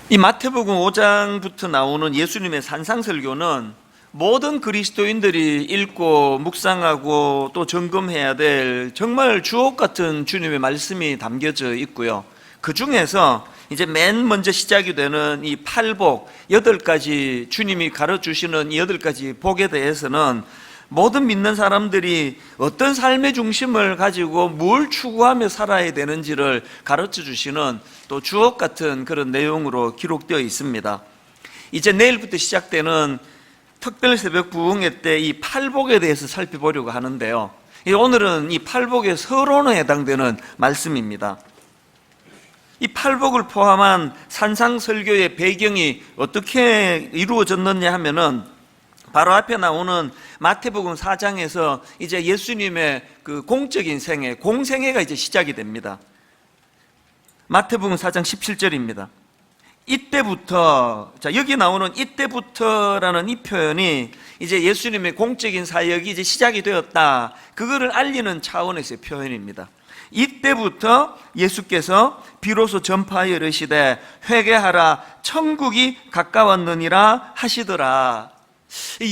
이 마태복음 5장부터 나오는 예수님의 산상설교는 모든 그리스도인들이 읽고 묵상하고 또 점검해야 될 정말 주옥 같은 주님의 말씀이 담겨져 있고요. 그 중에서 이제 맨 먼저 시작이 되는 이 팔복, 8가지 주님이 가르쳐주시는 이 8가지 복에 대해서는 모든 믿는 사람들이 어떤 삶의 중심을 가지고 뭘 추구하며 살아야 되는지를 가르쳐 주시는 또 주옥 같은 그런 내용으로 기록되어 있습니다. 이제 내일부터 시작되는 특별 새벽 부흥회 때 이 팔복에 대해서 살펴보려고 하는데요. 오늘은 이 팔복의 서론에 해당되는 말씀입니다. 이 팔복을 포함한 산상설교의 배경이 어떻게 이루어졌느냐 하면은 바로 앞에 나오는 마태복음 4장에서 이제 예수님의 그 공적인 생애, 공생애가 이제 시작이 됩니다. 마태복음 4장 17절입니다. 이때부터, 자, 여기 나오는 이때부터라는 이 표현이 이제 예수님의 공적인 사역이 이제 시작이 되었다. 그거를 알리는 차원에서의 표현입니다. 이때부터 예수께서 비로소 전파하여 이르시되 회개하라 천국이 가까웠느니라 하시더라.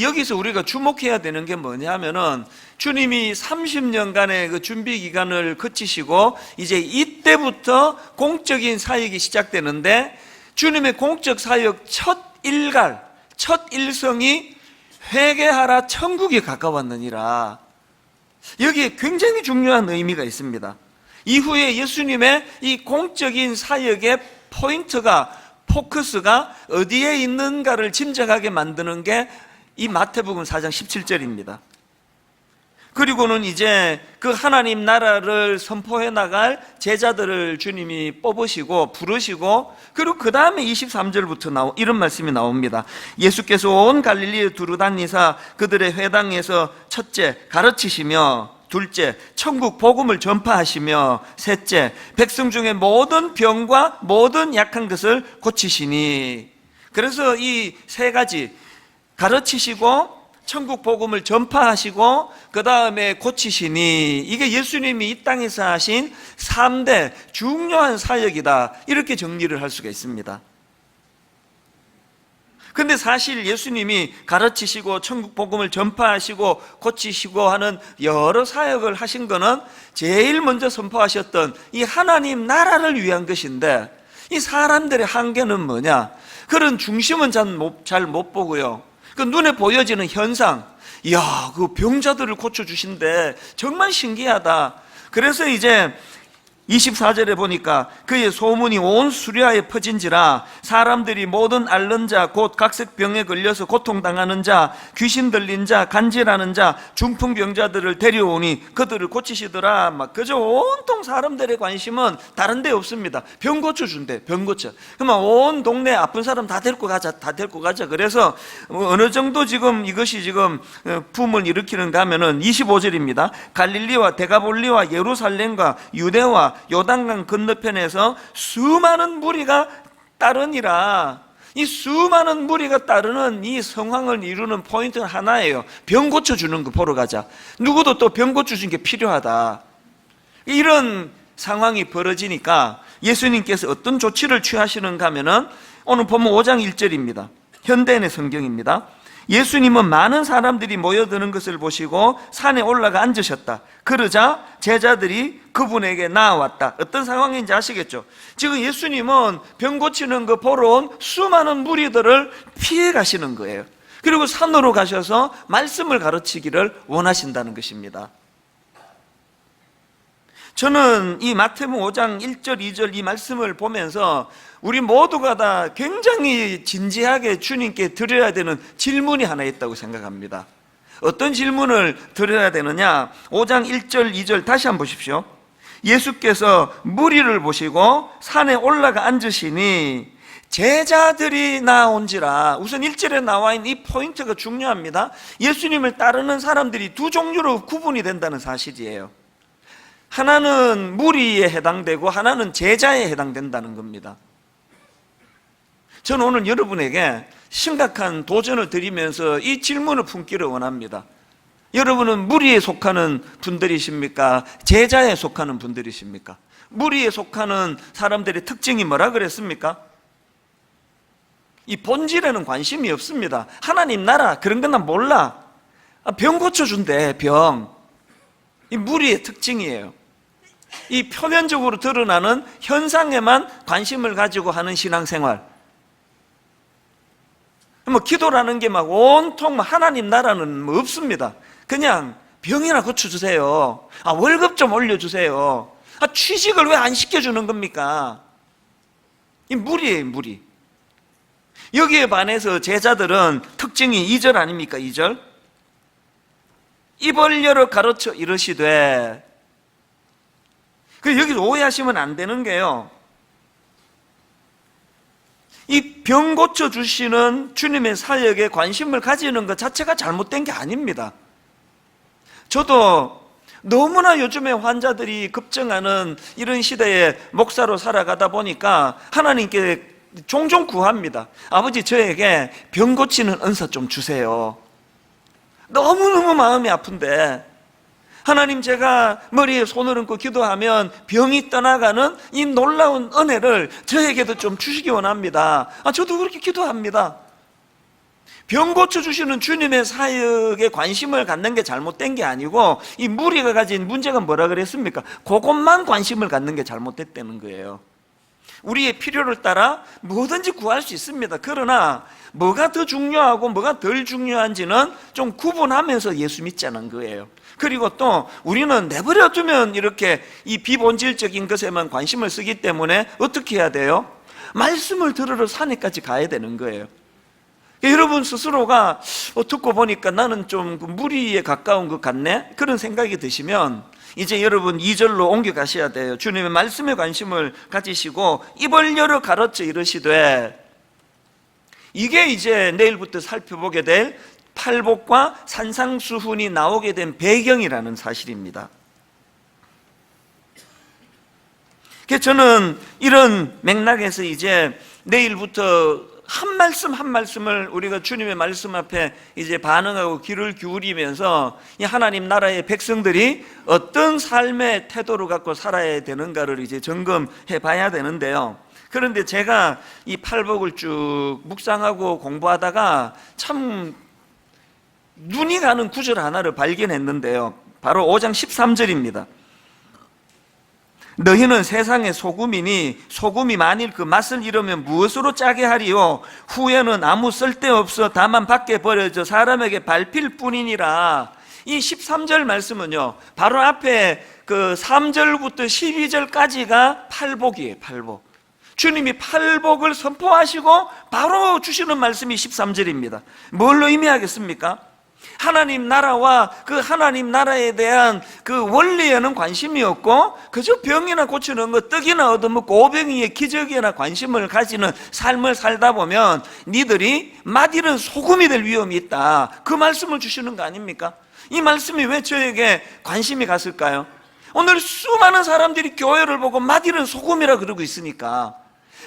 여기서 우리가 주목해야 되는 게 뭐냐면은 주님이 30년간의 그 준비 기간을 거치시고 이제 이때부터 공적인 사역이 시작되는데 주님의 공적 사역 첫 일갈, 첫 일성이 회개하라 천국이 가까웠느니라. 여기에 굉장히 중요한 의미가 있습니다. 이후에 예수님의 이 공적인 사역의 포인트가, 포커스가 어디에 있는가를 짐작하게 만드는 게 이 마태복음 4장 17절입니다. 그리고는 이제 그 하나님 나라를 선포해 나갈 제자들을 주님이 뽑으시고 부르시고, 그리고 그 다음에 23절부터 이런 말씀이 나옵니다. 예수께서 온 갈릴리에 두루 다니사 그들의 회당에서 첫째 가르치시며, 둘째 천국 복음을 전파하시며, 셋째 백성 중에 모든 병과 모든 약한 것을 고치시니. 그래서 이 세 가지, 가르치시고 천국 복음을 전파하시고 그 다음에 고치시니, 이게 예수님이 이 땅에서 하신 3대 중요한 사역이다, 이렇게 정리를 할 수가 있습니다. 근데 사실 예수님이 가르치시고 천국 복음을 전파하시고 고치시고 하는 여러 사역을 하신 거는 제일 먼저 선포하셨던 이 하나님 나라를 위한 것인데, 이 사람들의 한계는 뭐냐? 그런 중심은 잘 못 보고요, 그 눈에 보여지는 현상, 이야, 그 병자들을 고쳐주신대, 정말 신기하다. 그래서 이제 24절에 보니까 그의 소문이 온 수리아에 퍼진지라 사람들이 모든 앓는 자, 곧 각색병에 걸려서 고통당하는 자, 귀신 들린 자, 간질하는 자, 중풍병자들을 데려오니 그들을 고치시더라. 막 그저 온통 사람들의 관심은 다른 데 없습니다. 병 고쳐준대, 병 고쳐. 그러면 온 동네 아픈 사람 다 데리고 가자, 다 데리고 가자. 그래서 어느 정도 지금 이것이 지금 붐을 일으키는가 하면은 25절입니다. 갈릴리와 데가볼리와 예루살렘과 유대와 요단강 건너편에서 수많은 무리가 따르니라. 이 수많은 무리가 따르는 이 성황을 이루는 포인트는 하나예요. 병 고쳐주는 거 보러 가자. 누구도 또 병 고쳐주는 게 필요하다. 이런 상황이 벌어지니까 예수님께서 어떤 조치를 취하시는가 하면은 오늘 보면 5장 1절입니다. 현대인의 성경입니다. 예수님은 많은 사람들이 모여드는 것을 보시고 산에 올라가 앉으셨다. 그러자 제자들이 그분에게 나아왔다. 어떤 상황인지 아시겠죠? 지금 예수님은 병 고치는 거 보러 온 수많은 무리들을 피해 가시는 거예요. 그리고 산으로 가셔서 말씀을 가르치기를 원하신다는 것입니다. 저는 이 마태복음 5장 1절 2절 이 말씀을 보면서 우리 모두가 다 굉장히 진지하게 주님께 드려야 되는 질문이 하나 있다고 생각합니다. 어떤 질문을 드려야 되느냐? 5장 1절 2절 다시 한번 보십시오. 예수께서 무리를 보시고 산에 올라가 앉으시니 제자들이 나온지라. 우선 1절에 나와 있는 이 포인트가 중요합니다. 예수님을 따르는 사람들이 두 종류로 구분이 된다는 사실이에요. 하나는 무리에 해당되고 하나는 제자에 해당된다는 겁니다. 저는 오늘 여러분에게 심각한 도전을 드리면서 이 질문을 품기를 원합니다. 여러분은 무리에 속하는 분들이십니까? 제자에 속하는 분들이십니까? 무리에 속하는 사람들의 특징이 뭐라 그랬습니까? 이 본질에는 관심이 없습니다. 하나님 나라 그런 건 난 몰라. 병 고쳐준대, 병. 이 무리의 특징이에요. 이 표면적으로 드러나는 현상에만 관심을 가지고 하는 신앙생활. 뭐 기도라는 게 막 온통 하나님 나라는 뭐 없습니다. 그냥 병이나 고쳐주세요. 월급 좀 올려주세요. 취직을 왜 안 시켜주는 겁니까? 이 무리예요, 무리. 여기에 반해서 제자들은 특징이 2절 아닙니까? 2절. 입을 열어 가르쳐 이르시되. 여기서 오해하시면 안 되는 게요, 이 병 고쳐주시는 주님의 사역에 관심을 가지는 것 자체가 잘못된 게 아닙니다. 저도 너무나 요즘에 환자들이 급증하는 이런 시대에 목사로 살아가다 보니까 하나님께 종종 구합니다. 아버지, 저에게 병 고치는 은사 좀 주세요. 너무너무 마음이 아픈데 하나님, 제가 머리에 손을 얹고 기도하면 병이 떠나가는 이 놀라운 은혜를 저에게도 좀 주시기 원합니다. 저도 그렇게 기도합니다. 병 고쳐주시는 주님의 사역에 관심을 갖는 게 잘못된 게 아니고, 이 무리가 가진 문제가 뭐라 그랬습니까? 그것만 관심을 갖는 게 잘못됐다는 거예요. 우리의 필요를 따라 뭐든지 구할 수 있습니다. 그러나 뭐가 더 중요하고 뭐가 덜 중요한지는 좀 구분하면서 예수 믿자는 거예요. 그리고 또 우리는 내버려두면 이렇게 이 비본질적인 것에만 관심을 쓰기 때문에 어떻게 해야 돼요? 말씀을 들으러 산에까지 가야 되는 거예요. 여러분 스스로가 듣고 보니까 나는 좀 무리에 가까운 것 같네, 그런 생각이 드시면 이제 여러분 2절로 옮겨가셔야 돼요. 주님의 말씀에 관심을 가지시고 입을 열어 가르쳐 이르시되. 이게 이제 내일부터 살펴보게 될 팔복과 산상수훈이 나오게 된 배경이라는 사실입니다. 그래서 저는 이런 맥락에서 이제 내일부터 한 말씀 한 말씀을 우리가 주님의 말씀 앞에 이제 반응하고 귀를 기울이면서 이 하나님 나라의 백성들이 어떤 삶의 태도를 갖고 살아야 되는가를 이제 점검해 봐야 되는데요. 그런데 제가 이 팔복을 쭉 묵상하고 공부하다가 참 눈이 가는 구절 하나를 발견했는데요, 바로 5장 13절입니다. 너희는 세상의 소금이니 소금이 만일 그 맛을 잃으면 무엇으로 짜게 하리요? 후에는 아무 쓸데없어 다만 밖에 버려져 사람에게 밟힐 뿐이니라. 이 13절 말씀은요, 바로 앞에 그 3절부터 12절까지가 팔복이에요. 팔복. 주님이 팔복을 선포하시고 바로 주시는 말씀이 13절입니다. 뭘로 의미하겠습니까? 하나님 나라와 그 하나님 나라에 대한 그 원리에는 관심이 없고 그저 병이나 고치는 것, 떡이나 얻어먹고 오병이의 기적이나 관심을 가지는 삶을 살다 보면 니들이 맛 잃은 소금이 될 위험이 있다, 그 말씀을 주시는 거 아닙니까? 이 말씀이 왜 저에게 관심이 갔을까요? 오늘 수많은 사람들이 교회를 보고 맛 잃은 소금이라 그러고 있으니까,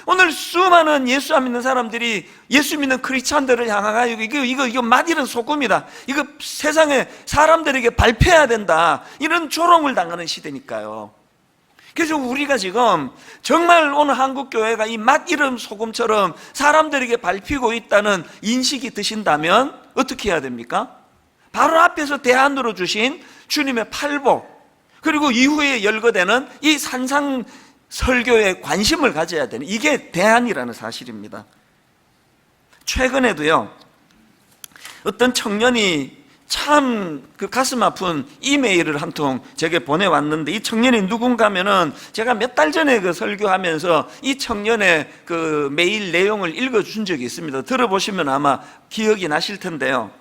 오늘 수많은 예수 안 믿는 사람들이 예수 믿는 크리스찬들을 향하여 이거 맛 잃은 소금이다, 이거 세상에 사람들에게 발표해야 된다, 이런 조롱을 당하는 시대니까요. 그래서 우리가 지금 정말 오늘 한국교회가 이 맛 잃은 소금처럼 사람들에게 밟히고 있다는 인식이 드신다면 어떻게 해야 됩니까? 바로 앞에서 대안으로 주신 주님의 팔복, 그리고 이후에 열거되는 이 산상 설교에 관심을 가져야 되는, 이게 대안이라는 사실입니다. 최근에도요, 어떤 청년이 참 그 가슴 아픈 이메일을 한 통 제게 보내왔는데, 이 청년이 누군가 하면은 제가 몇 달 전에 그 설교하면서 이 청년의 그 메일 내용을 읽어준 적이 있습니다. 들어보시면 아마 기억이 나실 텐데요,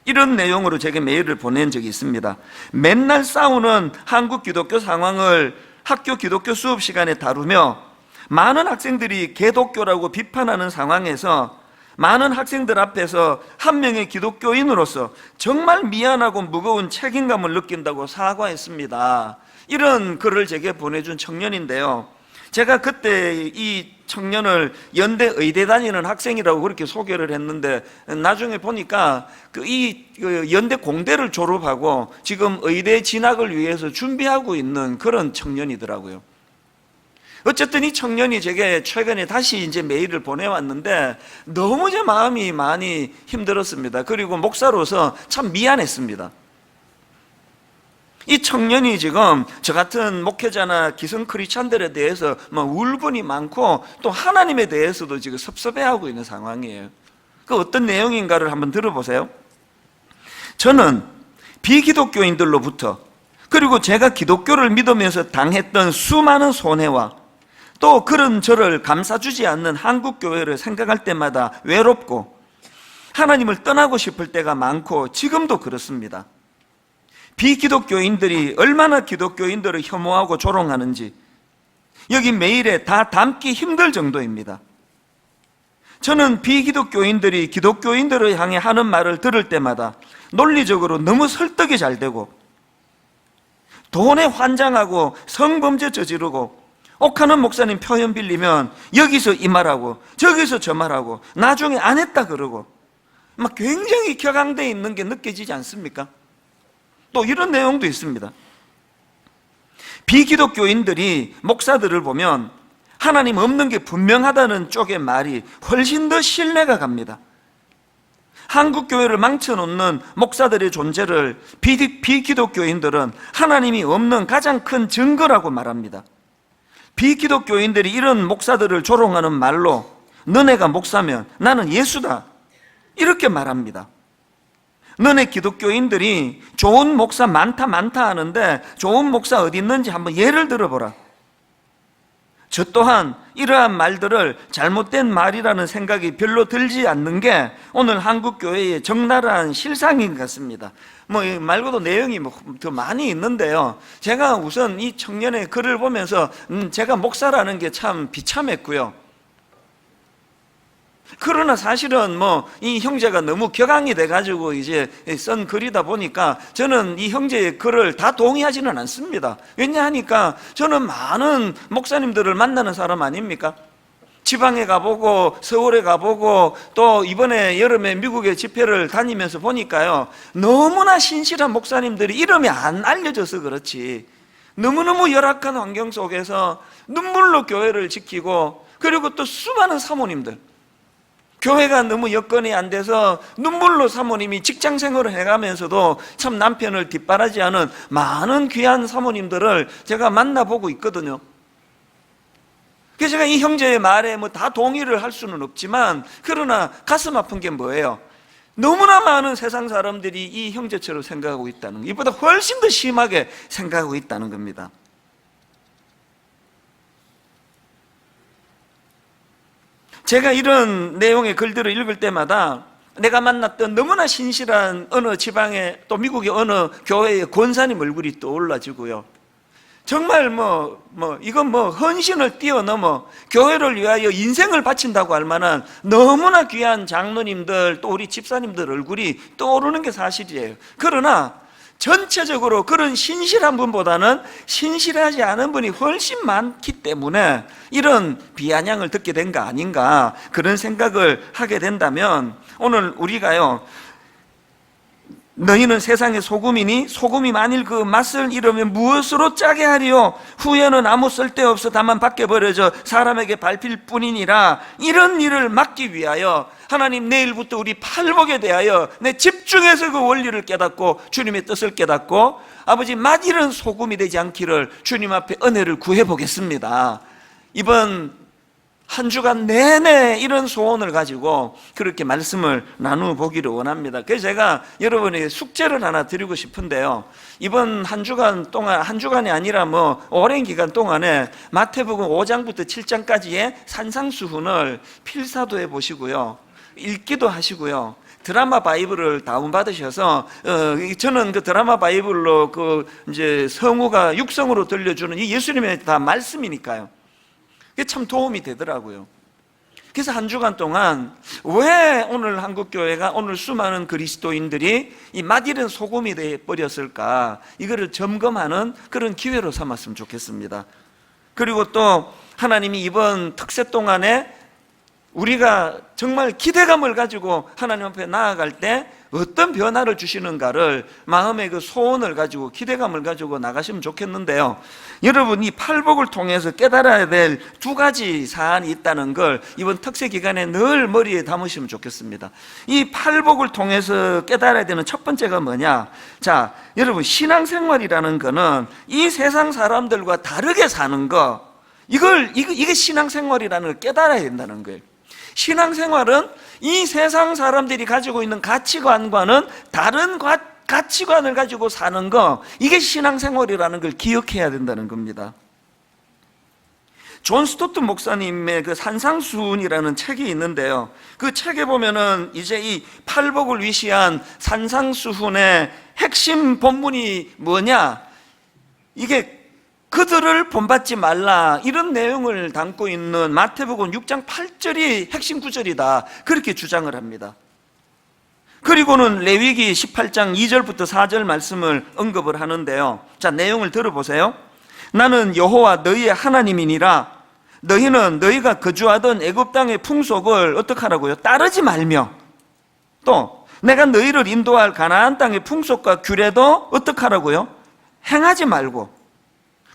이런 내용으로 제게 메일을 보낸 적이 있습니다. 맨날 싸우는 한국 기독교 상황을 학교 기독교 수업 시간에 다루며 많은 학생들이 개독교라고 비판하는 상황에서 많은 학생들 앞에서 한 명의 기독교인으로서 정말 미안하고 무거운 책임감을 느낀다고 사과했습니다. 이런 글을 제게 보내준 청년인데요, 제가 그때 이 청년을 연대 의대 다니는 학생이라고 그렇게 소개를 했는데, 나중에 보니까 이 연대 공대를 졸업하고 지금 의대 진학을 위해서 준비하고 있는 그런 청년이더라고요. 어쨌든 이 청년이 제게 최근에 다시 이제 메일을 보내왔는데 너무 제 마음이 많이 힘들었습니다. 그리고 목사로서 참 미안했습니다. 이 청년이 지금 저 같은 목회자나 기성 크리스찬들에 대해서 울분이 많고 또 하나님에 대해서도 지금 섭섭해하고 있는 상황이에요. 그 어떤 내용인가를 한번 들어보세요. 저는 비기독교인들로부터 그리고 제가 기독교를 믿으면서 당했던 수많은 손해와 또 그런 저를 감싸주지 않는 한국교회를 생각할 때마다 외롭고 하나님을 떠나고 싶을 때가 많고 지금도 그렇습니다. 비기독교인들이 얼마나 기독교인들을 혐오하고 조롱하는지 여기 메일에 다 담기 힘들 정도입니다. 저는 비기독교인들이 기독교인들을 향해 하는 말을 들을 때마다 논리적으로 너무 설득이 잘 되고 돈에 환장하고 성범죄 저지르고 옥하는 목사님 표현 빌리면 여기서 이 말하고 저기서 저 말하고 나중에 안 했다 그러고 막 굉장히 격앙되어 있는 게 느껴지지 않습니까? 또 이런 내용도 있습니다. 비기독교인들이 목사들을 보면 하나님 없는 게 분명하다는 쪽의 말이 훨씬 더 신뢰가 갑니다. 한국교회를 망쳐놓는 목사들의 존재를 비기독교인들은 하나님이 없는 가장 큰 증거라고 말합니다. 비기독교인들이 이런 목사들을 조롱하는 말로 너네가 목사면 나는 예수다 이렇게 말합니다. 너네 기독교인들이 좋은 목사 많다 하는데 좋은 목사 어디 있는지 한번 예를 들어보라. 저 또한 이러한 말들을 잘못된 말이라는 생각이 별로 들지 않는 게 오늘 한국교회의 적나라한 실상인 것 같습니다. 이 말고도 내용이 더 많이 있는데요. 제가 우선 이 청년의 글을 보면서 제가 목사라는 게 참 비참했고요. 그러나 사실은 이 형제가 너무 격앙이 돼가지고 이제 쓴 글이다 보니까 저는 이 형제의 글을 다 동의하지는 않습니다. 왜냐하니까 저는 많은 목사님들을 만나는 사람 아닙니까? 지방에 가보고 서울에 가보고 또 이번에 여름에 미국에 집회를 다니면서 보니까요, 너무나 신실한 목사님들이 이름이 안 알려져서 그렇지 너무너무 열악한 환경 속에서 눈물로 교회를 지키고, 그리고 또 수많은 사모님들, 교회가 너무 여건이 안 돼서 눈물로 사모님이 직장 생활을 해가면서도 참 남편을 뒷바라지하는 많은 귀한 사모님들을 제가 만나보고 있거든요. 그래서 제가 이 형제의 말에 다 동의를 할 수는 없지만, 그러나 가슴 아픈 게 뭐예요? 너무나 많은 세상 사람들이 이 형제처럼 생각하고 있다는 거, 이보다 훨씬 더 심하게 생각하고 있다는 겁니다. 제가 이런 내용의 글들을 읽을 때마다 내가 만났던 너무나 신실한 어느 지방의 또 미국의 어느 교회의 권사님 얼굴이 떠올라지고요. 정말 이건 헌신을 뛰어넘어 교회를 위하여 인생을 바친다고 할 만한 너무나 귀한 장로님들 또 우리 집사님들 얼굴이 떠오르는 게 사실이에요. 그러나 전체적으로 그런 신실한 분보다는 신실하지 않은 분이 훨씬 많기 때문에 이런 비아냥을 듣게 된 거 아닌가, 그런 생각을 하게 된다면, 오늘 우리가요, 너희는 세상의 소금이니 소금이 만일 그 맛을 잃으면 무엇으로 짜게 하리요? 후에는 아무 쓸데없어 다만 밖에 버려져 사람에게 밟힐 뿐이니라. 이런 일을 막기 위하여 하나님 내일부터 우리 팔복에 대하여 내 집중해서 그 원리를 깨닫고 주님의 뜻을 깨닫고 아버지 맛 잃은 소금이 되지 않기를 주님 앞에 은혜를 구해보겠습니다. 이번 한 주간 내내 이런 소원을 가지고 그렇게 말씀을 나누어보기를 원합니다. 그래서 제가 여러분에게 숙제를 하나 드리고 싶은데요, 이번 한 주간 동안, 한 주간이 아니라 오랜 기간 동안에 마태복음 5장부터 7장까지의 산상수훈을 필사도 해보시고요, 읽기도 하시고요, 드라마 바이블을 다운받으셔서, 저는 그 드라마 바이블로 이제 성우가 육성으로 들려주는 이 예수님의 다 말씀이니까요. 그게 참 도움이 되더라고요. 그래서 한 주간 동안 왜 오늘 한국교회가, 오늘 수많은 그리스도인들이 이 맛이른 소금이 되어버렸을까, 이거를 점검하는 그런 기회로 삼았으면 좋겠습니다. 그리고 또 하나님이 이번 특세 동안에 우리가 정말 기대감을 가지고 하나님 앞에 나아갈 때 어떤 변화를 주시는가를 마음의 그 소원을 가지고 기대감을 가지고 나가시면 좋겠는데요. 여러분, 이 팔복을 통해서 깨달아야 될 두 가지 사안이 있다는 걸 이번 특세 기간에 늘 머리에 담으시면 좋겠습니다. 이 팔복을 통해서 깨달아야 되는 첫 번째가 뭐냐? 자, 여러분, 신앙생활이라는 거는 이 세상 사람들과 다르게 사는 거, 이게 신앙생활이라는 걸 깨달아야 된다는 거예요. 신앙생활은 이 세상 사람들이 가지고 있는 가치관과는 다른 가치관을 가지고 사는 거, 이게 신앙생활이라는 걸 기억해야 된다는 겁니다. 존 스토트 목사님의 그 산상수훈이라는 책이 있는데요, 그 책에 보면은 이제 이 팔복을 위시한 산상수훈의 핵심 본문이 뭐냐, 이게 그들을 본받지 말라, 이런 내용을 담고 있는 마태복음 6장 8절이 핵심 구절이다, 그렇게 주장을 합니다. 그리고는 레위기 18장 2절부터 4절 말씀을 언급을 하는데요, 자, 내용을 들어보세요. 나는 여호와 너희의 하나님이니라. 너희는 너희가 거주하던 애굽 땅의 풍속을 어떻게 하라고요? 따르지 말며, 또 내가 너희를 인도할 가나안 땅의 풍속과 규례도 어떻게 하라고요? 행하지 말고,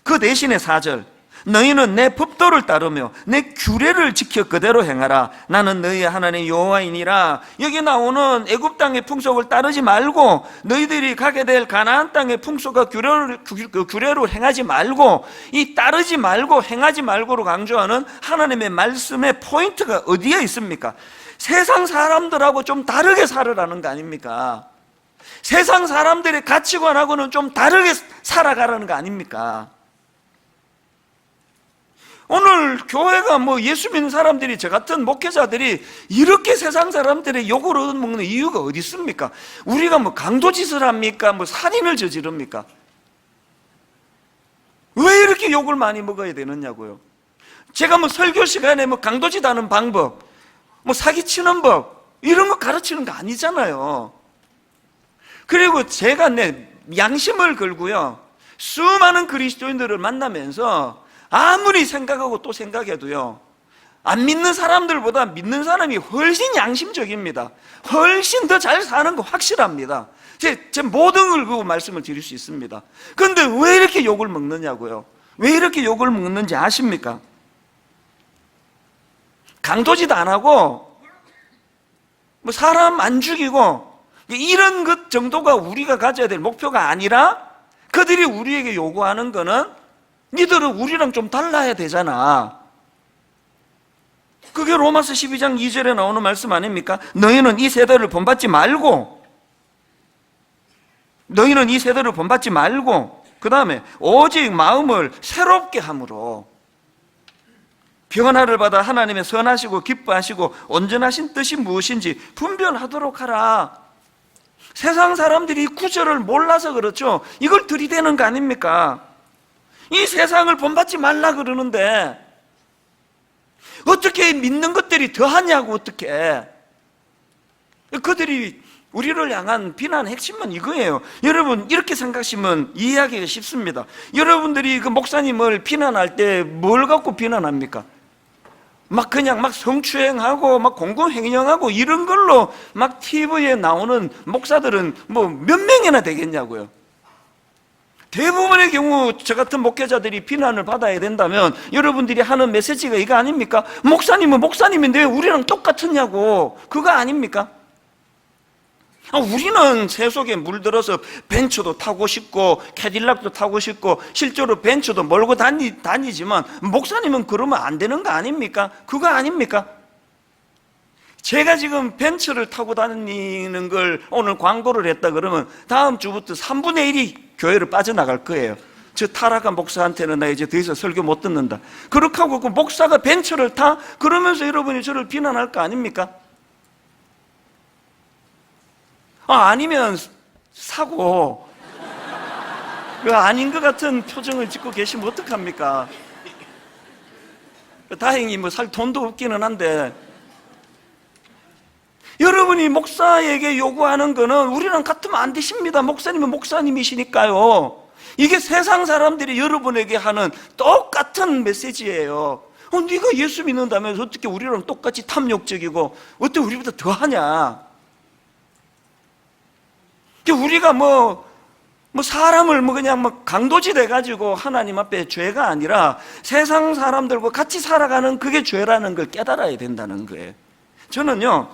그 대신에 4절, 너희는 내 법도를 따르며 내 규례를 지켜 그대로 행하라. 나는 너희의 하나님 여호와이니라. 여기 나오는 애굽 땅의 풍속을 따르지 말고, 너희들이 가게 될 가나안 땅의 풍속과 규례로 행하지 말고, 이 따르지 말고 행하지 말고로 강조하는 하나님의 말씀의 포인트가 어디에 있습니까? 세상 사람들하고 좀 다르게 살으라는 거 아닙니까? 세상 사람들의 가치관하고는 좀 다르게 살아가라는 거 아닙니까? 오늘 교회가 예수 믿는 사람들이, 저 같은 목회자들이 이렇게 세상 사람들의 욕을 얻어먹는 이유가 어디 있습니까? 우리가 강도짓을 합니까? 살인을 저지릅니까? 왜 이렇게 욕을 많이 먹어야 되느냐고요. 제가 설교 시간에 강도짓 하는 방법, 사기치는 법, 이런 거 가르치는 거 아니잖아요. 그리고 제가 내 양심을 걸고요, 수많은 그리스도인들을 만나면서 아무리 생각하고 또 생각해도요, 안 믿는 사람들보다 믿는 사람이 훨씬 양심적입니다. 훨씬 더 잘 사는 거 확실합니다. 제 모든 걸 그거 말씀을 드릴 수 있습니다. 그런데 왜 이렇게 욕을 먹느냐고요. 왜 이렇게 욕을 먹는지 아십니까? 강도짓 안 하고 사람 안 죽이고 이런 것 정도가 우리가 가져야 될 목표가 아니라, 그들이 우리에게 요구하는 거는 니들은 우리랑 좀 달라야 되잖아. 그게 로마서 12장 2절에 나오는 말씀 아닙니까? 너희는 이 세대를 본받지 말고, 그 다음에 오직 마음을 새롭게 함으로 변화를 받아 하나님의 선하시고 기뻐하시고 온전하신 뜻이 무엇인지 분별하도록 하라. 세상 사람들이 구절을 몰라서 그렇죠. 이걸 들이대는 거 아닙니까? 이 세상을 본받지 말라 그러는데 어떻게 믿는 것들이 더하냐고. 어떻게 그들이 우리를 향한 비난 핵심은 이거예요. 여러분, 이렇게 생각하시면 이해하기가 쉽습니다. 여러분들이 그 목사님을 비난할 때 뭘 갖고 비난합니까? 그냥 성추행하고 공공행령하고 이런 걸로 TV에 나오는 목사들은 몇 명이나 되겠냐고요. 대부분의 경우 저 같은 목회자들이 비난을 받아야 된다면 여러분들이 하는 메시지가 이거 아닙니까? 목사님은 목사님인데 왜 우리랑 똑같으냐고. 그거 아닙니까? 우리는 세속에 물들어서 벤츠도 타고 싶고 캐딜락도 타고 싶고 실제로 벤츠도 몰고 다니지만 목사님은 그러면 안 되는 거 아닙니까? 그거 아닙니까? 제가 지금 벤츠를 타고 다니는 걸 오늘 광고를 했다 그러면 다음 주부터 3분의 1이 교회를 빠져나갈 거예요. 저 타락한 목사한테는 나 이제 더 이상 설교 못 듣는다. 그렇게 하고 그 목사가 벤츠를 타? 그러면서 여러분이 저를 비난할 거 아닙니까? 아니면 사고, 아닌 것 같은 표정을 짓고 계시면 어떡합니까? 다행히 살 돈도 없기는 한데, 여러분이 목사에게 요구하는 거는 우리랑 같으면 안 되십니다. 목사님은 목사님이시니까요. 이게 세상 사람들이 여러분에게 하는 똑같은 메시지예요. 네가 예수 믿는다면서 어떻게 우리랑 똑같이 탐욕적이고 어떻게 우리보다 더하냐? 우리가 사람을 그냥 강도질 해가지고 하나님 앞에 죄가 아니라 세상 사람들과 같이 살아가는 그게 죄라는 걸 깨달아야 된다는 거예요. 저는요,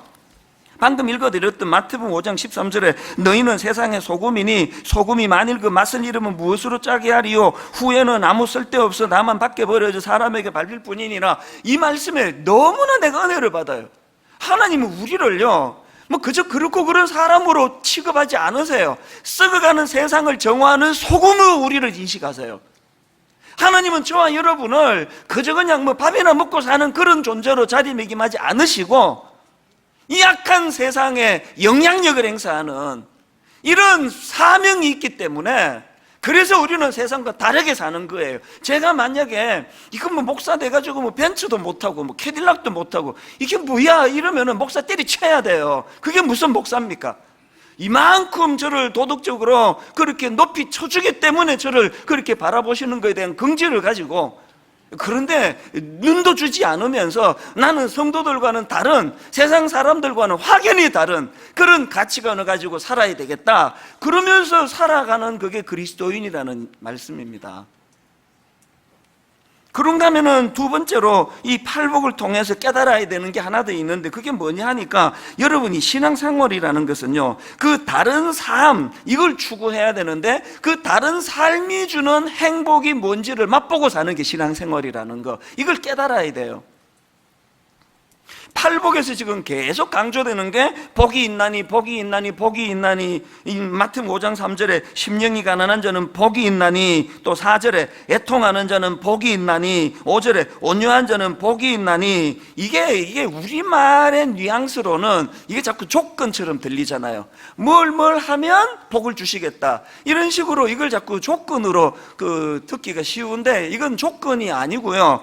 방금 읽어드렸던 마태복음 5장 13절에 너희는 세상의 소금이니 소금이 만일 그 맛을 잃으면 무엇으로 짜게 하리요? 후에는 아무 쓸데없어 나만 밖에 버려져 사람에게 밟힐 뿐이니라. 이 말씀에 너무나 내가 은혜를 받아요. 하나님은 우리를요, 그저 그렇고 그런 사람으로 취급하지 않으세요. 썩어가는 세상을 정화하는 소금으로 우리를 인식하세요. 하나님은 저와 여러분을 그저 그냥 밥이나 먹고 사는 그런 존재로 자리매김하지 않으시고 이 약한 세상에 영향력을 행사하는 이런 사명이 있기 때문에 그래서 우리는 세상과 다르게 사는 거예요. 제가 만약에 이건 목사 돼가지고 벤츠도 못하고 캐딜락도 못하고 이게 뭐야 이러면은 목사 때리쳐야 돼요. 그게 무슨 목사입니까? 이만큼 저를 도덕적으로 그렇게 높이 쳐주기 때문에 저를 그렇게 바라보시는 것에 대한 긍지를 가지고, 그런데 눈도 주지 않으면서 나는 성도들과는 다른, 세상 사람들과는 확연히 다른 그런 가치관을 가지고 살아야 되겠다, 그러면서 살아가는 그게 그리스도인이라는 말씀입니다. 그런가 하면은 두 번째로 이 팔복을 통해서 깨달아야 되는 게 하나 더 있는데, 그게 뭐냐 하니까, 여러분이 신앙생활이라는 것은요, 그 다른 삶, 이걸 추구해야 되는데 그 다른 삶이 주는 행복이 뭔지를 맛보고 사는 게 신앙생활이라는 거, 이걸 깨달아야 돼요. 팔복에서 지금 계속 강조되는 게 복이 있나니 복이 있나니 복이 있나니, 이 마태복음 5장 3절에 심령이 가난한 자는 복이 있나니, 또 4절에 애통하는 자는 복이 있나니, 5절에 온유한 자는 복이 있나니, 이게 우리말의 뉘앙스로는 이게 자꾸 조건처럼 들리잖아요. 뭘 하면 복을 주시겠다, 이런 식으로 이걸 자꾸 조건으로 듣기가 쉬운데, 이건 조건이 아니고요,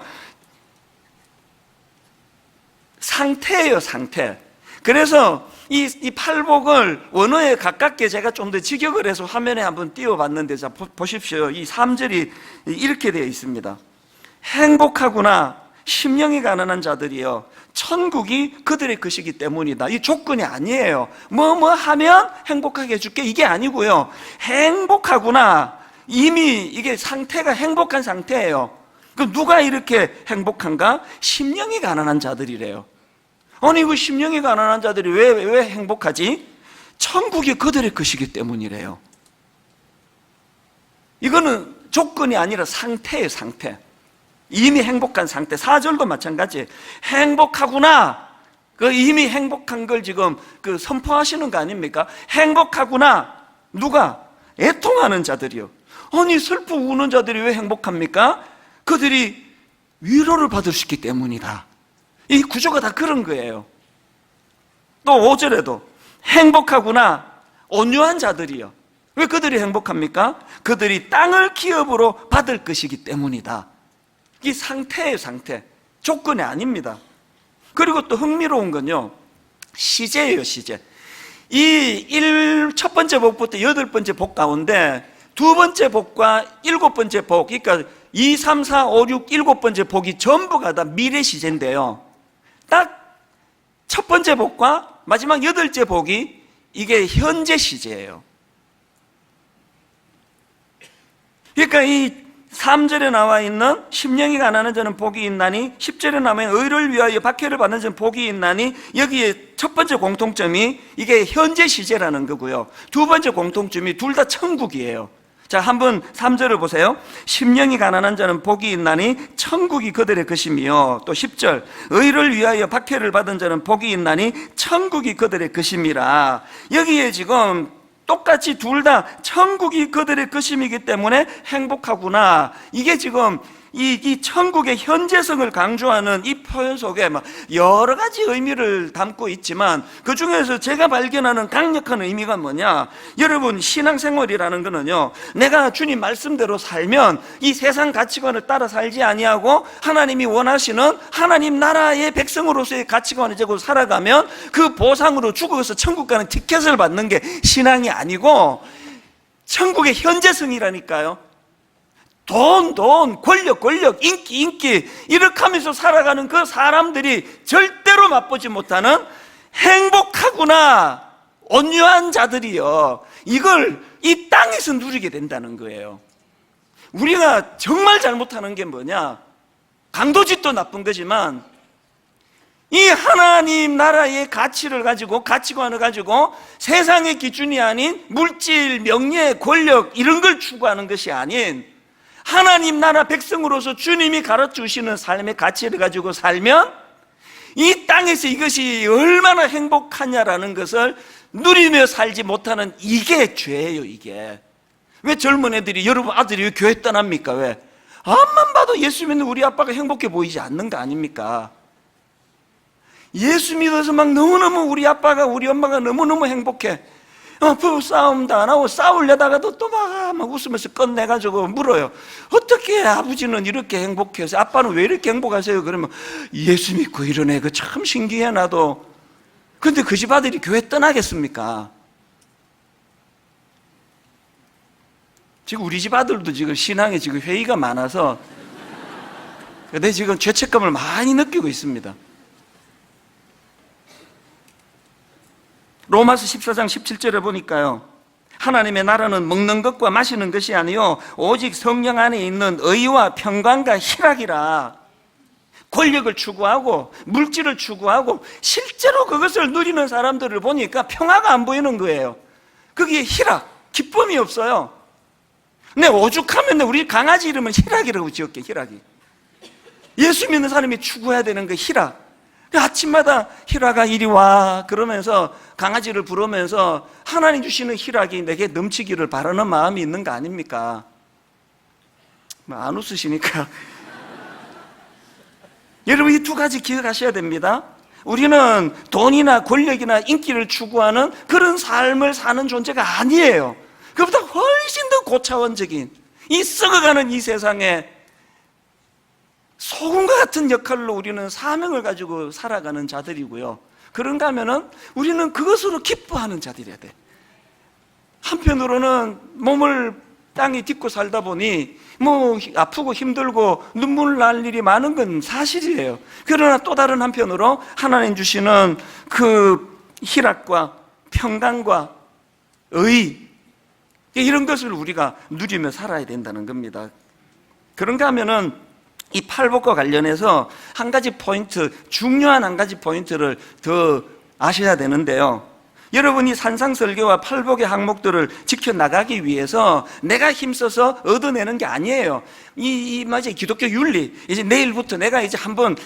상태예요, 상태. 그래서 이 팔복을 원어에 가깝게 제가 좀 더 직역을 해서 화면에 한번 띄워봤는데, 자, 보십시오. 이 3절이 이렇게 되어 있습니다. 행복하구나 심령이 가난한 자들이여, 천국이 그들의 것이기 때문이다. 이 조건이 아니에요. 뭐 하면 행복하게 해줄게, 이게 아니고요, 행복하구나, 이미 이게 상태가 행복한 상태예요. 그럼 누가 이렇게 행복한가? 심령이 가난한 자들이래요. 아니, 그 심령이 가난한 자들이 왜 행복하지? 천국이 그들의 것이기 때문이래요. 이거는 조건이 아니라 상태예요, 상태. 이미 행복한 상태. 4절도 마찬가지. 행복하구나. 그 이미 행복한 걸 지금 선포하시는 거 아닙니까? 행복하구나. 누가? 애통하는 자들이요. 아니, 슬프 우는 자들이 왜 행복합니까? 그들이 위로를 받을 수 있기 때문이다. 이 구조가 다 그런 거예요. 또 5절에도 행복하구나 온유한 자들이요. 왜 그들이 행복합니까? 그들이 땅을 기업으로 받을 것이기 때문이다. 이 상태예요, 상태. 조건이 아닙니다. 그리고 또 흥미로운 건요, 시제예요, 시제. 첫 번째 복부터 8번째 복 가운데 두 번째 복과 7번째 복, 그러니까 2, 3, 4, 5, 6, 7번째 복이 전부가 다 미래 시제인데요, 딱 첫 번째 복과 마지막 8째 복이 이게 현재 시제예요. 그러니까 이 3절에 나와 있는 심령이 가난한 자는 복이 있나니, 10절에 나와 있는 의를 위하여 박해를 받는 자는 복이 있나니, 여기에 첫 번째 공통점이 이게 현재 시제라는 거고요, 두 번째 공통점이 둘 다 천국이에요. 자, 한번 3절을 보세요. 심령이 가난한 자는 복이 있나니 천국이 그들의 것이며, 또 10절 의를 위하여 박해를 받은 자는 복이 있나니 천국이 그들의 것임이라. 여기에 지금 똑같이 둘 다 천국이 그들의 것임이기 때문에 행복하구나, 이게 지금 이 천국의 현재성을 강조하는 이 표현 속에 여러 가지 의미를 담고 있지만, 그 중에서 제가 발견하는 강력한 의미가 뭐냐, 여러분, 신앙생활이라는 거는요, 내가 주님 말씀대로 살면 이 세상 가치관을 따라 살지 아니하고 하나님이 원하시는 하나님 나라의 백성으로서의 가치관을 가지고 살아가면 그 보상으로 죽어서 천국 가는 티켓을 받는 게 신앙이 아니고 천국의 현재성이라니까요. 돈, 권력, 인기 이렇게 하면서 살아가는 그 사람들이 절대로 맛보지 못하는 행복하구나, 온유한 자들이요, 이걸 이 땅에서 누리게 된다는 거예요. 우리가 정말 잘못하는 게 뭐냐? 강도짓도 나쁜 거지만 이 하나님 나라의 가치를 가지고, 가치관을 가지고 세상의 기준이 아닌 물질, 명예, 권력 이런 걸 추구하는 것이 아닌 하나님 나라 백성으로서 주님이 가르쳐주시는 삶의 가치를 가지고 살면 이 땅에서 이것이 얼마나 행복하냐라는 것을 누리며 살지 못하는, 이게 죄예요. 이게 왜 젊은 애들이, 여러분 아들이 왜 교회 떠납니까? 왜? 앞만 봐도 예수 믿는 우리 아빠가 행복해 보이지 않는 거 아닙니까? 예수 믿어서 막 너무너무 우리 아빠가, 우리 엄마가 너무너무 행복해. 부부 싸움도 안 하고 싸우려다가도 또 막 웃으면서 끝내가지고 물어요. 어떻게 아버지는 이렇게 행복해서, 아빠는 왜 이렇게 행복하세요? 그러면 예수 믿고 이런 애가 참 신기해 나도. 근데 그 집 아들이 교회 떠나겠습니까? 지금 우리 집 아들도 지금 신앙에 지금 회의가 많아서 근데 지금 죄책감을 많이 느끼고 있습니다. 로마서 14장 17절에 보니까요, 하나님의 나라는 먹는 것과 마시는 것이 아니요 오직 성령 안에 있는 의와 평강과 희락이라. 권력을 추구하고 물질을 추구하고 실제로 그것을 누리는 사람들을 보니까 평화가 안 보이는 거예요. 그게 희락, 기쁨이 없어요. 근데 오죽하면 우리 강아지 이름은 희락이라고 지었게. 희락이, 예수 믿는 사람이 추구해야 되는 그 희락. 아침마다 희락아 이리 와 그러면서 강아지를 부르면서 하나님 주시는 희락이 내게 넘치기를 바라는 마음이 있는 거 아닙니까? 안 웃으시니까 여러분, 이 두 가지 기억하셔야 됩니다. 우리는 돈이나 권력이나 인기를 추구하는 그런 삶을 사는 존재가 아니에요. 그보다 훨씬 더 고차원적인, 이 썩어가는 이 세상에 소금과 같은 역할로 우리는 사명을 가지고 살아가는 자들이고요. 그런가 하면은 우리는 그것으로 기뻐하는 자들이어야 돼. 한편으로는 몸을 땅에 딛고 살다 보니 뭐 아프고 힘들고 눈물 날 일이 많은 건 사실이에요. 그러나 또 다른 한편으로 하나님 주시는 그 희락과 평강과 의, 이런 것을 우리가 누리며 살아야 된다는 겁니다. 그런가 하면은 이 팔복과 관련해서 한 가지 포인트, 중요한 한 가지 포인트를 더 아셔야 되는데요, 여러분이 산상설교와 팔복의 항목들을 지켜나가기 위해서 내가 힘써서 얻어내는 게 아니에요. 맞아요, 기독교 윤리, 이제 내일부터 내가 이제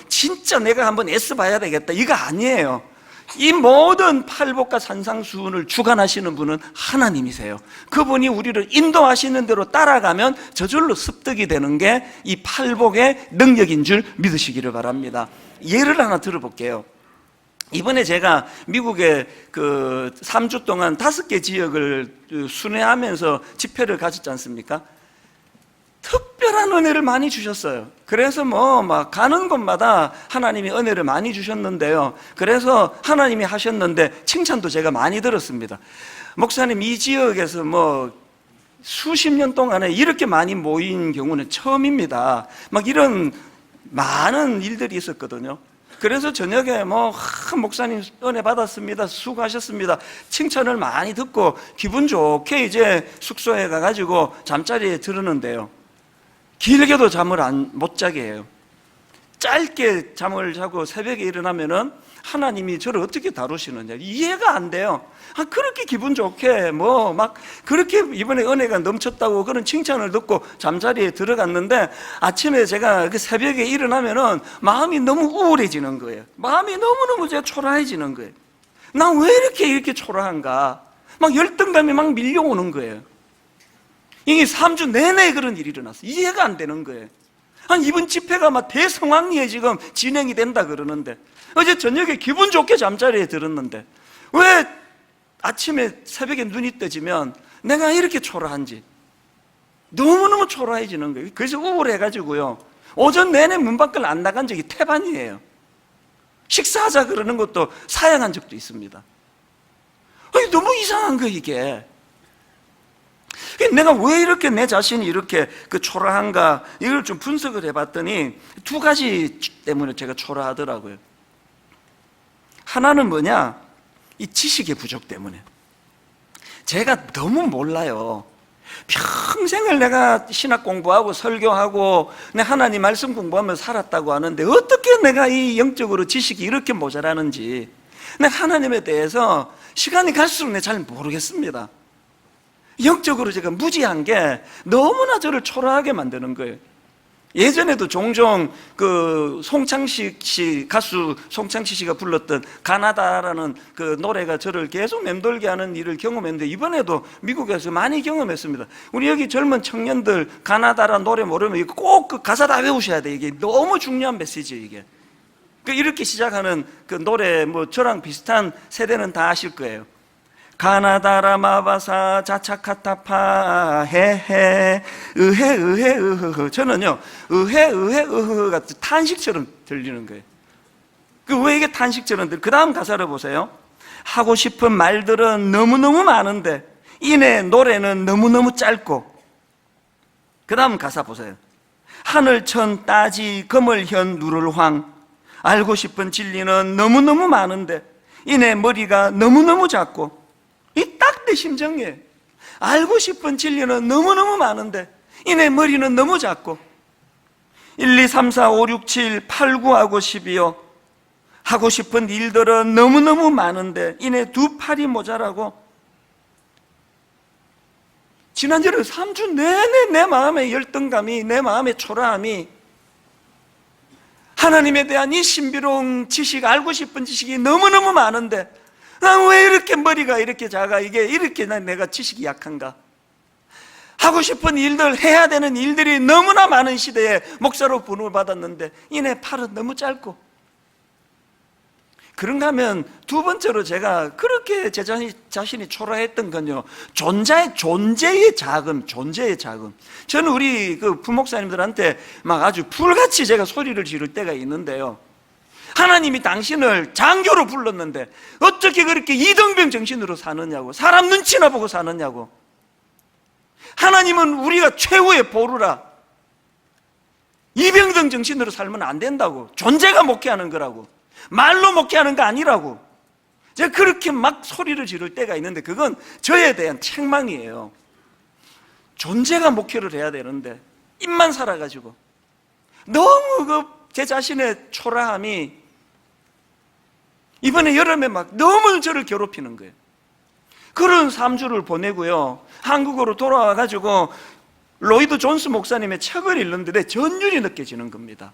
진짜 내가 한번 애써봐야 되겠다, 이거 아니에요. 이 모든 팔복과 산상수훈을 주관하시는 분은 하나님이세요. 그분이 우리를 인도하시는 대로 따라가면 저절로 습득이 되는 게 이 팔복의 능력인 줄 믿으시기를 바랍니다. 예를 하나 들어볼게요. 이번에 제가 미국에 3주 동안 5개 지역을 순회하면서 집회를 가졌지 않습니까? 특별한 은혜를 많이 주셨어요. 그래서 막 가는 곳마다 하나님이 은혜를 많이 주셨는데요, 그래서 하나님이 하셨는데 칭찬도 제가 많이 들었습니다. 목사님, 이 지역에서 수십 년 동안에 이렇게 많이 모인 경우는 처음입니다. 이런 많은 일들이 있었거든요. 그래서 저녁에 목사님 은혜 받았습니다, 수고하셨습니다, 칭찬을 많이 듣고 기분 좋게 이제 숙소에 가가지고 잠자리에 들었는데요, 길게도 잠을 못 자게 해요. 짧게 잠을 자고 새벽에 일어나면은 하나님이 저를 어떻게 다루시느냐 이해가 안 돼요. 그렇게 기분 좋게 그렇게 이번에 은혜가 넘쳤다고 그런 칭찬을 듣고 잠자리에 들어갔는데, 아침에 제가 그 새벽에 일어나면은 마음이 너무 우울해지는 거예요. 마음이 너무너무 제가 초라해지는 거예요. 난 왜 이렇게 초라한가? 열등감이 밀려오는 거예요. 이게 3주 내내 그런 일이 일어났어요. 이해가 안 되는 거예요. 이번 집회가 대성황리에 지금 진행이 된다 그러는데, 어제 저녁에 기분 좋게 잠자리에 들었는데 왜 아침에 새벽에 눈이 떠지면 내가 이렇게 초라한지 너무너무 초라해지는 거예요. 그래서 우울해가지고요, 오전 내내 문 밖을 안 나간 적이 태반이에요. 식사하자 그러는 것도 사양한 적도 있습니다. 너무 이상한 거예요, 이게. 내가 왜 이렇게 내 자신이 이렇게 초라한가, 이걸 좀 분석을 해봤더니 두 가지 때문에 제가 초라하더라고요. 하나는 뭐냐, 이 지식의 부족 때문에. 제가 너무 몰라요. 평생을 내가 신학 공부하고 설교하고 내 하나님 말씀 공부하며 살았다고 하는데 어떻게 내가 이 영적으로 지식이 이렇게 모자라는지, 내 하나님에 대해서 시간이 갈수록 내가 잘 모르겠습니다. 영적으로 제가 무지한 게 너무나 저를 초라하게 만드는 거예요. 예전에도 종종 송창식 씨, 가수 송창식 씨가 불렀던 가나다라는 그 노래가 저를 계속 맴돌게 하는 일을 경험했는데, 이번에도 미국에서 많이 경험했습니다. 우리 여기 젊은 청년들 가나다라는 노래 모르면 꼭 그 가사 다 외우셔야 돼. 이게 너무 중요한 메시지예요, 이게. 이렇게 시작하는 그 노래, 저랑 비슷한 세대는 다 아실 거예요. 가나다라 마바사 자차카타파 헤헤 으헤 으헤 으흐흐. 저는요, 으헤 으헤 으흐가 탄식처럼 들리는 거예요. 왜 이게 탄식처럼 그 다음 가사를 보세요. 하고 싶은 말들은 너무너무 많은데 이내 노래는 너무너무 짧고. 그 다음 가사 보세요. 하늘천 따지 거물현 누를황. 알고 싶은 진리는 너무너무 많은데 이내 머리가 너무너무 작고. 이 딱 내 심정이에요. 알고 싶은 진리는 너무너무 많은데 이내 머리는 너무 작고. 1, 2, 3, 4, 5, 6, 7, 8, 9하고 10이요. 하고 싶은 일들은 너무너무 많은데 이내 두 팔이 모자라고. 지난주에 3주 내내 내 마음의 열등감이, 내 마음의 초라함이, 하나님에 대한 이 신비로운 지식, 알고 싶은 지식이 너무너무 많은데 난 왜 이렇게 머리가 이렇게 작아? 이게 이렇게 내가 지식이 약한가? 하고 싶은 일들, 해야 되는 일들이 너무나 많은 시대에 목사로 부름을 받았는데 이내 팔은 너무 짧고. 그런가 하면 두 번째로 제가 그렇게 제 자신이 초라했던 건요, 존재의 자금. 저는 우리 부목사님들한테 막 아주 불같이 제가 소리를 지를 때가 있는데요. 하나님이 당신을 장교로 불렀는데 어떻게 그렇게 이등병 정신으로 사느냐고, 사람 눈치나 보고 사느냐고. 하나님은 우리가 최후의 보루라. 이병등 정신으로 살면 안 된다고. 존재가 목회하는 거라고. 말로 목회하는 거 아니라고. 제가 그렇게 막 소리를 지를 때가 있는데 그건 저에 대한 책망이에요. 존재가 목회를 해야 되는데 입만 살아가지고 너무 제 자신의 초라함이 이번에 여름에 막 너무 저를 괴롭히는 거예요. 그런 3주를 보내고요, 한국으로 돌아와가지고 로이드 존스 목사님의 책을 읽는데 내 전율이 느껴지는 겁니다.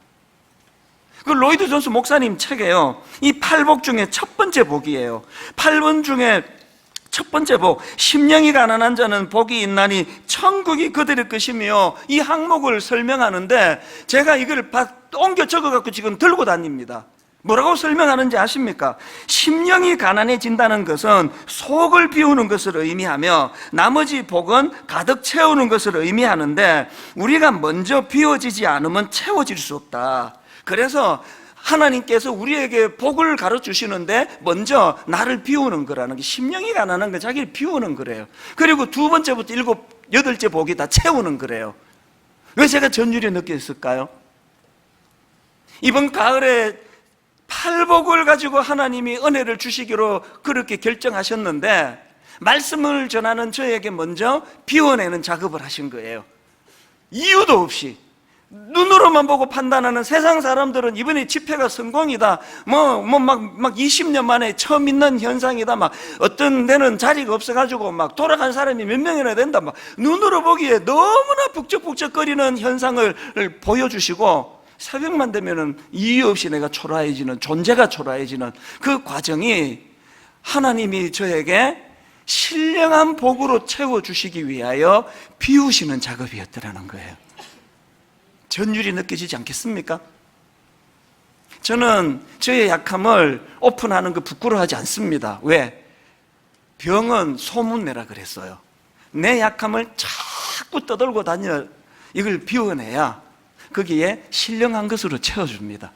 그 로이드 존스 목사님 책에요, 이 8복 중에 첫 번째 복이에요. 8번 중에 첫 번째 복, 심령이 가난한 자는 복이 있나니 천국이 그들의 것이며, 이 항목을 설명하는데 제가 이걸 옮겨 적어갖고 지금 들고 다닙니다. 뭐라고 설명하는지 아십니까? 심령이 가난해진다는 것은 속을 비우는 것을 의미하며 나머지 복은 가득 채우는 것을 의미하는데, 우리가 먼저 비워지지 않으면 채워질 수 없다. 그래서 하나님께서 우리에게 복을 가르치시는데 먼저 나를 비우는 거라는 게, 심령이 가난한 건 자기를 비우는 거래요. 그리고 두 번째부터 7, 8째 복이 다 채우는 거래요. 왜 제가 전율이 느꼈을까요? 이번 가을에 8복을 가지고 하나님이 은혜를 주시기로 그렇게 결정하셨는데, 말씀을 전하는 저에게 먼저 비워내는 작업을 하신 거예요. 이유도 없이. 눈으로만 보고 판단하는 세상 사람들은 이번에 집회가 성공이다, 막 20년 만에 처음 있는 현상이다, 막 어떤 데는 자리가 없어가지고 막 돌아간 사람이 몇 명이나 된다, 막 눈으로 보기에 너무나 북적북적거리는 현상을 보여주시고, 새벽만 되면은 이유 없이 내가 초라해지는, 존재가 초라해지는 그 과정이 하나님이 저에게 신령한 복으로 채워주시기 위하여 비우시는 작업이었더라는 거예요. 전율이 느껴지지 않겠습니까? 저는 저의 약함을 오픈하는 거 부끄러워하지 않습니다. 왜? 병은 소문내라 그랬어요. 내 약함을 자꾸 떠들고 다녀 이걸 비워내야 거기에 신령한 것으로 채워줍니다.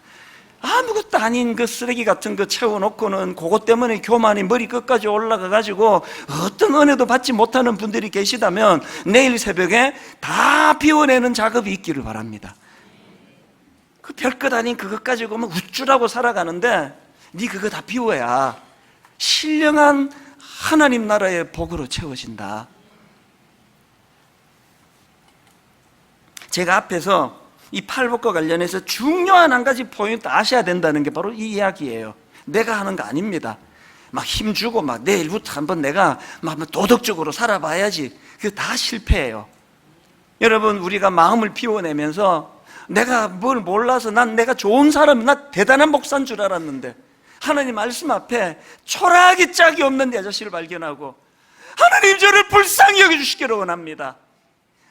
아무것도 아닌 그 쓰레기 같은 거 채워놓고는 그것 때문에 교만이 머리 끝까지 올라가가지고 어떤 은혜도 받지 못하는 분들이 계시다면 내일 새벽에 다 비워내는 작업이 있기를 바랍니다. 그 별것 아닌 그것 가지고 막 우쭐하고 살아가는데 네 그거 다 비워야 신령한 하나님 나라의 복으로 채워진다. 제가 앞에서 이 팔복과 관련해서 중요한 한 가지 포인트 아셔야 된다는 게 바로 이 이야기예요. 내가 하는 거 아닙니다. 막 힘주고 막 내일부터 한번 내가 막 도덕적으로 살아봐야지. 그게 다 실패예요. 여러분, 우리가 마음을 비워내면서 내가 뭘 몰라서 난 내가 좋은 사람, 나 대단한 목사인 줄 알았는데 하나님 말씀 앞에 초라하기 짝이 없는 내 자신을 발견하고 하나님 저를 불쌍히 여겨주시기를 원합니다.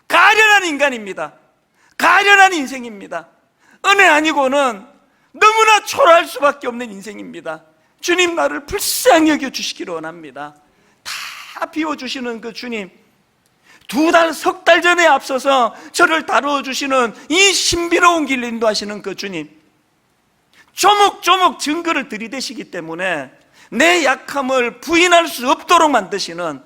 가련한 인간입니다. 가련한 인생입니다. 은혜 아니고는 너무나 초라할 수밖에 없는 인생입니다. 주님 나를 불쌍히 여겨주시기를 원합니다. 다 비워주시는 그 주님, 2달, 3달 전에 앞서서 저를 다루어주시는 이 신비로운 길 인도하시는 그 주님, 조목조목 증거를 들이대시기 때문에 내 약함을 부인할 수 없도록 만드시는,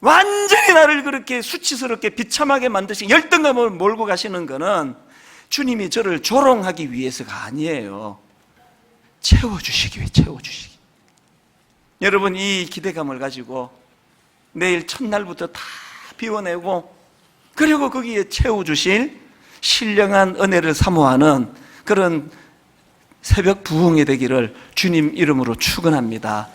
완전히 나를 그렇게 수치스럽게 비참하게 만드시는 열등감을 몰고 가시는 것은 주님이 저를 조롱하기 위해서가 아니에요. 채워주시기 위해, 채워주시기. 여러분, 이 기대감을 가지고 내일 첫날부터 다 비워내고 그리고 거기에 채워주실 신령한 은혜를 사모하는 그런 새벽 부흥이 되기를 주님 이름으로 축원합니다.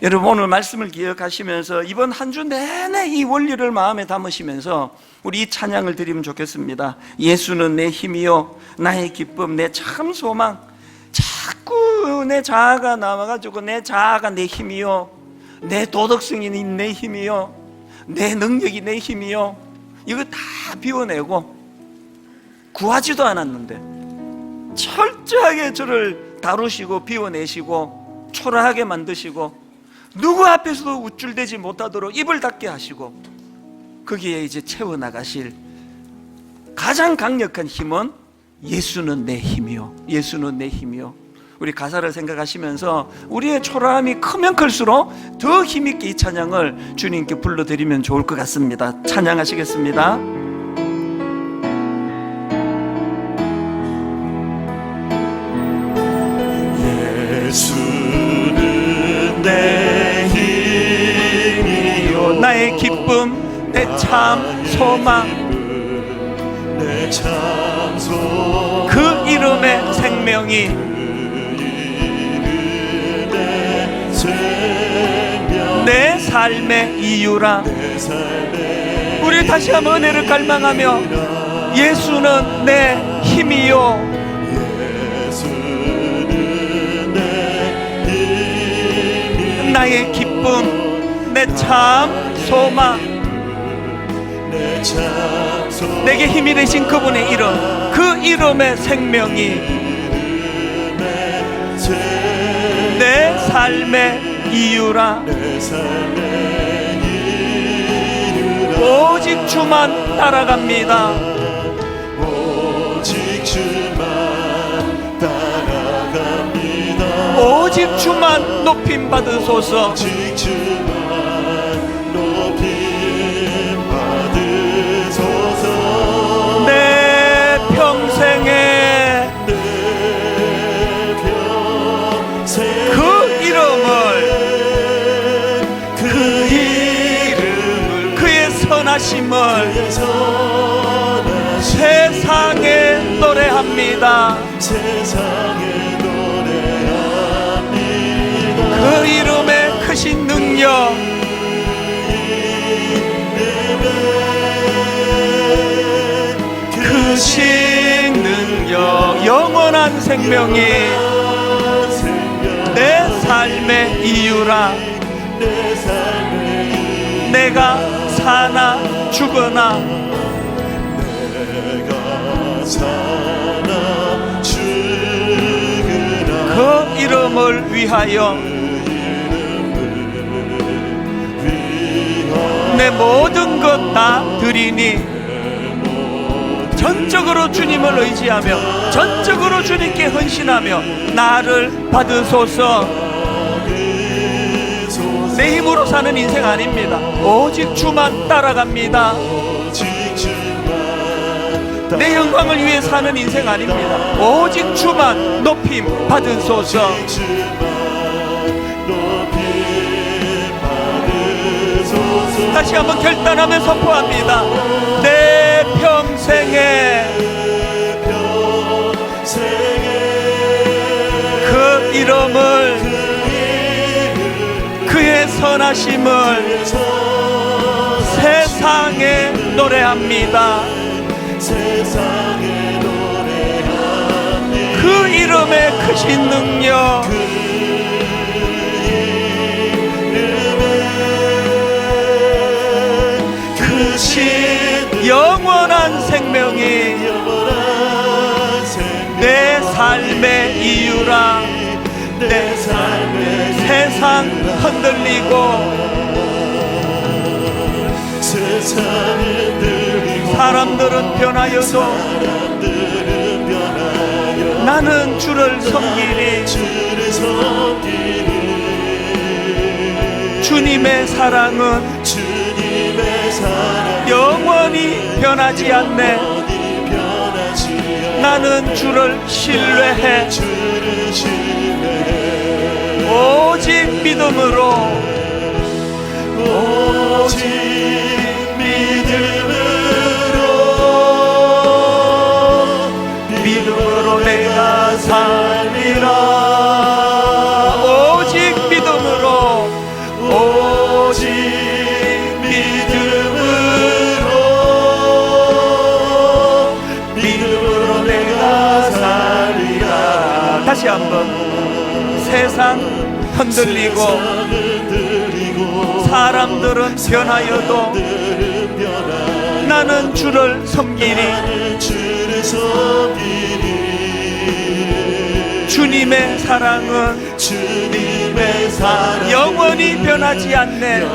여러분, 오늘 말씀을 기억하시면서 이번 한 주 내내 이 원리를 마음에 담으시면서 우리 이 찬양을 드리면 좋겠습니다. 예수는 내 힘이요 나의 기쁨, 내 참 소망. 자꾸 내 자아가 나와가지고 내 자아가 내 힘이요, 내 도덕성이 내 힘이요, 내 능력이 내 힘이요, 이거 다 비워내고 구하지도 않았는데 철저하게 저를 다루시고 비워내시고 초라하게 만드시고 누구 앞에서도 우쭐대지 못하도록 입을 닫게 하시고 거기에 이제 채워나가실 가장 강력한 힘은 예수는 내 힘이요, 예수는 내 힘이요. 우리 가사를 생각하시면서 우리의 초라함이 크면 클수록 더 힘있게 이 찬양을 주님께 불러드리면 좋을 것 같습니다. 찬양하시겠습니다. 예수는 내 힘이요 나의 기쁨, 내 참 소망, 내 참 소망, 그 이름의 생명이 내 삶의 이유라. 우리 다시 한번 은혜를 갈망하며 예수는 내 힘이요, 나의 기쁨, 내 참 소망, 내게 힘이 되신 그분의 이름, 그 이름의 생명이 내 삶의 이유라. 오직 주만 따라갑니다. 오직 주만 따라갑니다. 오직 주만 높임 받으소서. 오직 주만 높임 받으소서. 내 평생에 그 이름을 그의 선하심을 세상에 노래합니다. 세상에 노래합니다. 그 이름의 크신 능력, 크신 능력, 영원한 생명이 내 삶의 이유라. 내가 사나 죽으나 그 이름을 위하여 내 모든 것 다 드리니 전적으로 주님을 의지하며 전적으로 주님께 헌신하며 나를 받으소서. 내 힘으로 사는 인생 아닙니다. 오직 주만 따라갑니다. 내 영광을 위해 사는 인생 아닙니다. 오직 주만 높임 받으소서. 다시 한번 결단하며 선포합니다. 내 평생에 그 이름을, 그의 선하심을 세상에 노래합니다. 그 이름의 크신 능력, 영원한 생명이 내 삶의 이유라. 내 삶의 세상 흔들리고 사람들은 변하여도 나는 주를 섬기리. 주님의 사랑은 영원히 변하지 않네. 나는 주를 신뢰해. 오직 믿음으로, 오직 믿음으로 내가 살리라. 오직 믿음으로, 오직 믿음으로 내가 살리라. 다시 한번. 세상 흔들리고 사람들은 변하여도 나는 주를 섬기리. 주님의 사랑은 영원히 변하지 않네.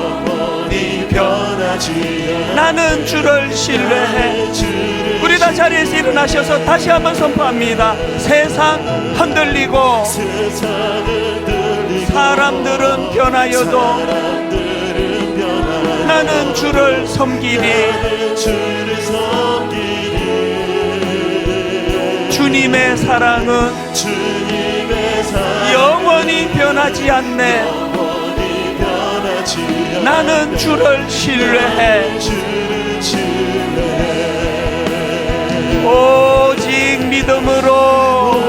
나는 주를 신뢰해. 우리 다 자리에서 일어나셔서 다시 한번 선포합니다. 세상 흔들리고 사람들은 변하여도 나는 주를 섬기리. 주님의 사랑은 영원히 변하지 않네. 나는 주를 신뢰해. 오직 믿음으로,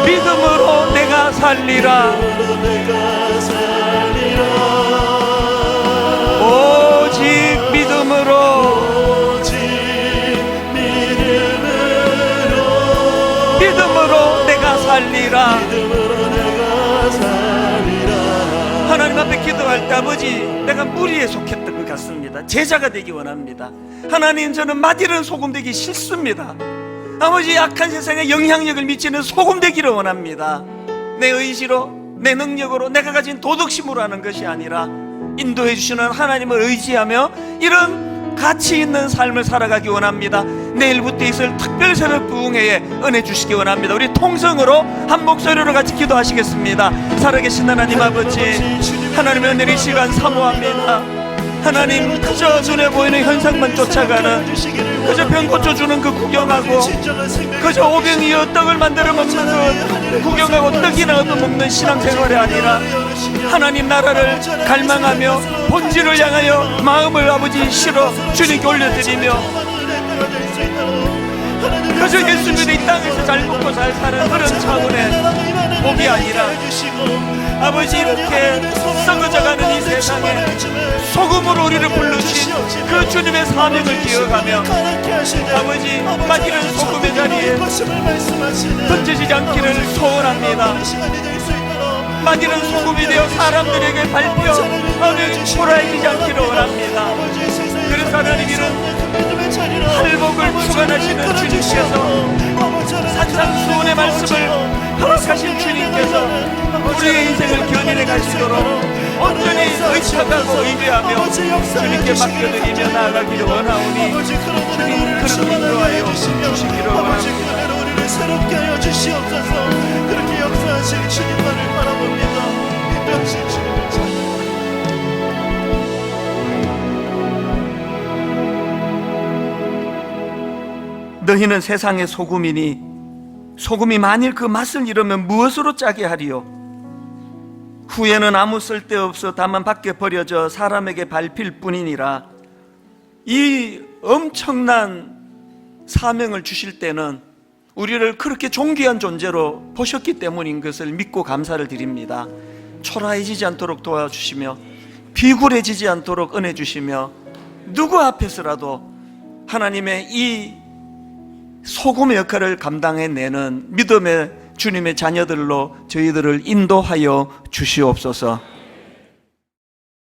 믿음으로 내가 살리라. 오직 믿음으로, 믿음으로 내가 살리라. 하나님 앞에 기도할 때 아버지, 내가 무리에 속했던 것 같습니다. 제자가 되기 원합니다. 하나님, 저는 맛있는 소금 되기 싫습니다. 아버지, 악한 세상에 영향력을 미치는 소금 되기를 원합니다. 내 의지로, 내 능력으로, 내가 가진 도덕심으로 하는 것이 아니라 인도해 주시는 하나님을 의지하며 이런 가치 있는 삶을 살아가기 원합니다. 내일부터 있을 특별 새벽 부흥회에 은혜 주시기 원합니다. 우리 통성으로 한 목소리로 같이 기도하시겠습니다. 살아계신 하나님 아버지, 하나님의 은혜 이 시간 사모합니다. 하나님, 그저 눈에 보이는 현상만 쫓아가는, 그저 병 고쳐주는 그 구경하고, 그저 오병이어 떡을 만들어 먹는 그 구경하고 떡이나 얻어먹는 신앙생활이 아니라 하나님 나라를 갈망하며 본질을 향하여 마음을 아버지 실어 주님께 올려드리며 그저 예수 믿어 이 땅에서 잘 먹고 잘 사는 그런 차원의 복이 아니라 아버지, 이렇게 썩어져가는 이 세상에 소금으로 우리를 부르신 그 주님의 사명을 기억하며 아버지, 마지는 소금의 자리에 던져지지 않기를 소원합니다. 마지는 소금이 되어 사람들에게 발표 호라이지지 않기를 원합니다. 그래서 하나님, 이런 할복을 주관하시는 주님께서 산상수훈의 말씀을 허락하신 주님께서 우리의 인생을 견인해 가시도록 온전히 의탁하고 의뢰하며 주님께 맡겨드리며 나아가기를 원하오니 주님 그릇 인도하여 주시기를 원합니다. 우리를 새롭게 하여 주시옵소서. 그렇게 역사하실 주님만을 바라봅니다. 인도하신 주님을 찬양합니다. 너희는 세상의 소금이니 소금이 만일 그 맛을 잃으면 무엇으로 짜게 하리요? 후에는 아무 쓸데없어 다만 밖에 버려져 사람에게 밟힐 뿐이니라. 이 엄청난 사명을 주실 때는 우리를 그렇게 존귀한 존재로 보셨기 때문인 것을 믿고 감사를 드립니다. 초라해지지 않도록 도와주시며 비굴해지지 않도록 은혜 주시며 누구 앞에서라도 하나님의 이 소금의 역할을 감당해내는 믿음의 주님의 자녀들로 저희들을 인도하여 주시옵소서.